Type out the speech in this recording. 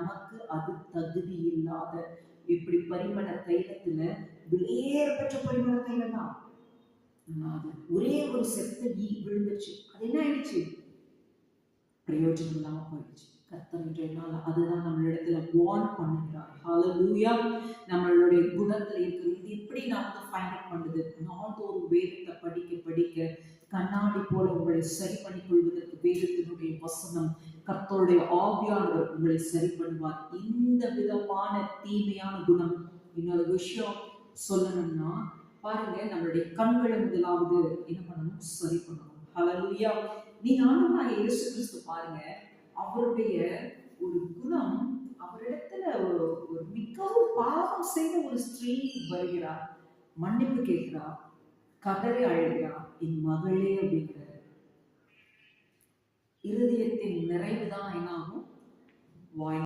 நமக்கு அது தகுதி இல்லாத இப்படி பரிமள தைலத்துல விலையேற பெற்ற பரிமள தைலம் தான். அது ஒரே ஒரு செத்த விழுந்துருச்சு. அது என்ன ஆயிடுச்சு? பிரயோஜனம் இல்லாம போயிடுச்சு. கர்த்தர் இன்றைய நாள் அதுதான் நம்மளிடத்துல வார்ன் பண்ணுகிறார். ஹல்லேலூயா. நம்மளுடைய குணத்துல இருக்கிறது இது எப்படி நான் ஃபைண்ட் அவுட் பண்ணுது? நாள்தோறும் வேதத்தை படிக்க படிக்க கண்ணாடி போல உங்களை சரி பண்ணி கொள்வதற்கு வேதத்தினுடைய வசனம், கர்த்தருடைய ஆவியானவர் உங்களை சரி பண்ணுவார். இந்த விதமான தீமையான குணம். இன்னொரு விஷயம் சொல்லணும்னா பாருங்க, நம்மளுடைய கண்களை முதலாவது என்ன பண்ணணும்? சரி பண்ணணும். ஹல்லேலூயா. நீங்க ஆண்டவராகிய இயேசு கிறிஸ்து பாருங்க, அவருடைய ஒரு குணம், அவரிடத்துல ஒரு மிகவும் பாவம் செய்த ஒரு ஸ்திரீ வருகிறார், மன்னிப்பு கேட்கிறார், கதறி அழுகிறார், என் மகளே அப்படிங்கிற இருதயத்தின் நிறைவுதான் என்ன ஆகும்? வாய்